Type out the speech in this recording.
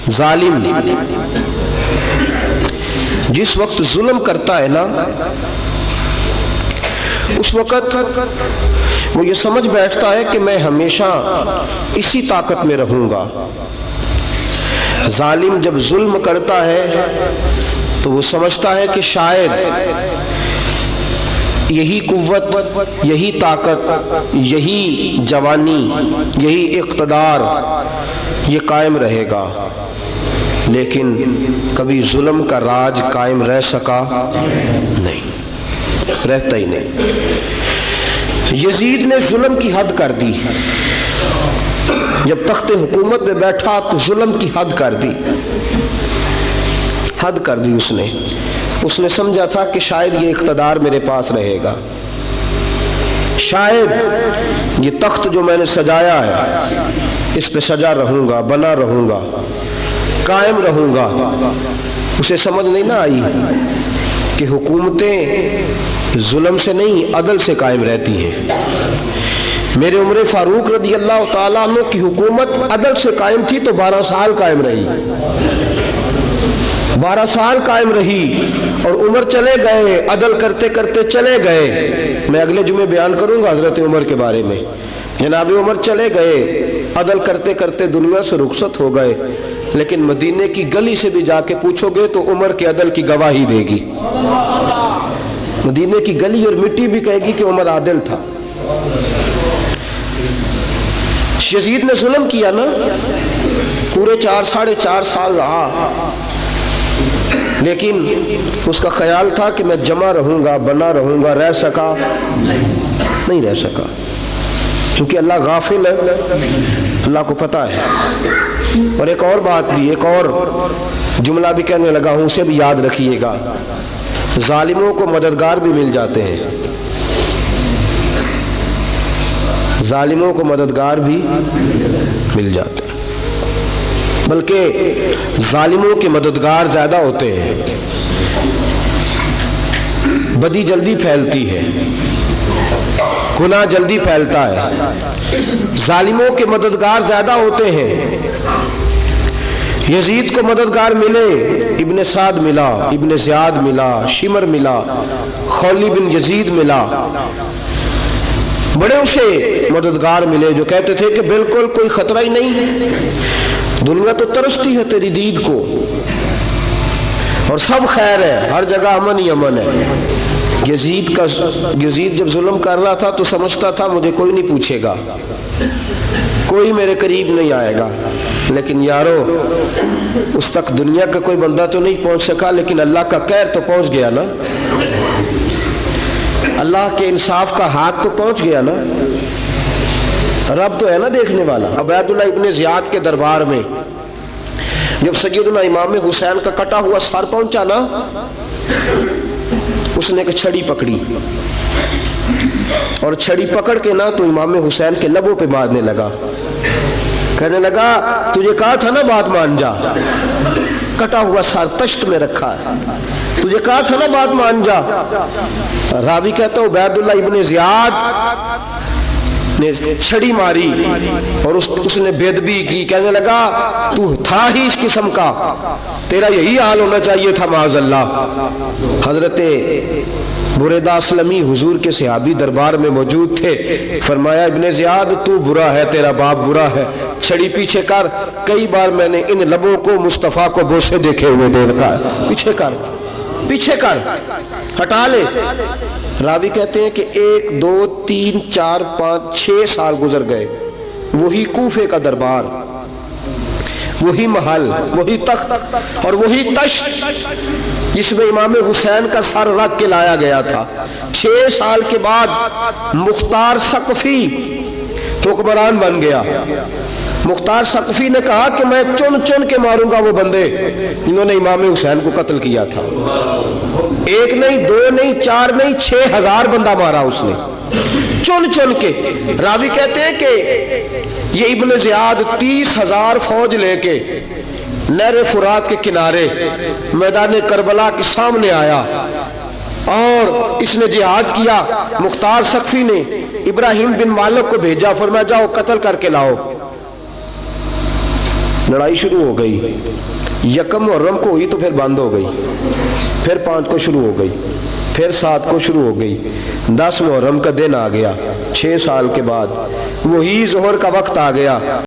ظالم جس وقت ظلم کرتا ہے نا، اس وقت وہ یہ سمجھ بیٹھتا ہے کہ میں ہمیشہ اسی طاقت میں رہوں گا۔ ظالم جب ظلم کرتا ہے تو وہ سمجھتا ہے کہ شاید یہی قوت، یہی طاقت، یہی جوانی، یہی اقتدار یہ قائم رہے گا، لیکن کبھی ظلم کا راج قائم رہ سکا نہیں، رہتا ہی نہیں۔ یزید نے ظلم کی حد کر دی، جب تخت حکومت میں بیٹھا تو ظلم کی حد کر دی، حد کر دی اس نے سمجھا تھا کہ شاید یہ اقتدار میرے پاس رہے گا، شاید یہ تخت جو میں نے سجایا ہے اس پہ سجا رہوں گا، بنا رہوں گا، قائم رہوں گا۔ اسے سمجھ نہیں نہ آئی کہ حکومتیں ظلم سے نہیں عدل سے قائم رہتی ہیں۔ میرے عمر فاروق رضی اللہ تعالیٰ عنہ کی حکومت عدل سے قائم تھی تو 12 سال قائم رہی، 12 سال قائم رہی، اور عمر چلے گئے، عدل کرتے کرتے چلے گئے۔ میں اگلے جمعے بیان کروں گا حضرت عمر کے بارے میں۔ جناب عمر چلے گئے، عدل کرتے کرتے دنیا سے رخصت ہو گئے، لیکن مدینے کی گلی سے بھی جا کے پوچھو گے تو عمر کے عدل کی گواہی دے گی۔ مدینے کی گلی اور مٹی بھی کہے گی کہ عمر عادل تھا۔ یزید نے ظلم کیا نا، پورے 4 سال رہا، لیکن اس کا خیال تھا کہ میں جمع رہوں گا، بنا رہوں گا، رہ سکا نہیں، رہ سکا، کیونکہ اللہ غافل ہے، اللہ کو پتہ ہے۔ اور ایک اور بات بھی، ایک اور جملہ بھی کہنے لگا ہوں، اسے بھی یاد رکھیے گا، ظالموں کو مددگار بھی مل جاتے ہیں، ظالموں کو مددگار بھی مل جاتے ہیں، بلکہ ظالموں کے مددگار زیادہ ہوتے ہیں۔ بدی جلدی پھیلتی ہے، گناہ جلدی پھیلتا ہے، ظالموں کے مددگار زیادہ ہوتے ہیں۔ یزید کو مددگار ملے، ابن سعد ملا، ابن زیاد ملا، شمر ملا، خولی بن یزید ملا، بڑے اسے مددگار ملے جو کہتے تھے کہ بالکل کوئی خطرہ ہی نہیں، دنیا تو ترستی ہے تیری دید کو، اور سب خیر ہے، ہر جگہ امن ہی امن ہے۔ یزید جب ظلم کر رہا تھا تو سمجھتا تھا مجھے کوئی نہیں پوچھے گا، کوئی میرے قریب نہیں آئے گا، لیکن یارو اس تک دنیا کا کوئی بندہ تو نہیں پہنچ سکا، لیکن اللہ کا قہر تو پہنچ گیا نا، اللہ کے انصاف کا ہاتھ تو پہنچ گیا نا، رب تو ہے نا دیکھنے والا۔ عبیداللہ ابن زیاد کے دربار میں جب سیدنا امام حسین کا کٹا ہوا سر پہنچا نا، اس نے ایک چھڑی پکڑی، اور چھڑی پکڑ کے نا تو امام حسین کے لبوں پہ مارنے لگا، کہنے لگا تجھے کہا تھا نا بات مان جا، کٹا ہوا سر تشت میں رکھا ہے، تجھے کہا تھا نا بات مان جا۔ راوی کہتا ہوں عبیداللہ ابن زیاد نے چھڑی ماری اور اس نے بے ادبی کی، کہنے لگا تو تھا ہی اس قسم کا، تیرا یہی حال ہونا چاہیے تھا معاذ اللہ۔ حضرت بریدہ اسلمی حضور کے صحابی دربار میں موجود تھے، فرمایا ابن زیاد تو برا ہے، تیرا باپ برا ہے، چھڑی پیچھے کر۔ کئی بار میں نے ان لبوں کو مصطفیٰ کو بوسے دیکھے ہوئے دیکھا ہے، پیچھے کر، پیچھے کر، ہٹا لے۔ راوی کہتے ہیں کہ 1 2 3 4 5 6 سال گزر گئے، وہی کوفے کا دربار، وہی محل، وہی تخت اور وہی تشت جس میں امام حسین کا سر رکھ کے لایا گیا تھا۔ 6 سال کے بعد مختار ثقفی حکمران بن گیا۔ مختار ثقفی نے کہا کہ میں چن چن کے ماروں گا وہ بندے جنہوں نے امام حسین کو قتل کیا تھا۔ 1 نہیں 2 نہیں 4 نہیں 6000 بندہ مارا اس نے، چن چن کے۔ راوی کہتے ہیں کہ یہ ابن زیاد 30,000 فوج لے کے نہر فرات کے کنارے میدان کربلا کے سامنے آیا اور اس نے جہاد کیا۔ مختار ثقفی نے ابراہیم بن مالک کو بھیجا، فرمایا جاؤ قتل کر کے لاؤ۔ لڑائی شروع ہو گئی، یکم محرم کو ہوئی تو پھر بند ہو گئی، پھر 5 کو شروع ہو گئی، پھر 7 کو شروع ہو گئی، 10 محرم کا دن آ گیا، 6 سال کے بعد وہی ظہر کا وقت آ گیا۔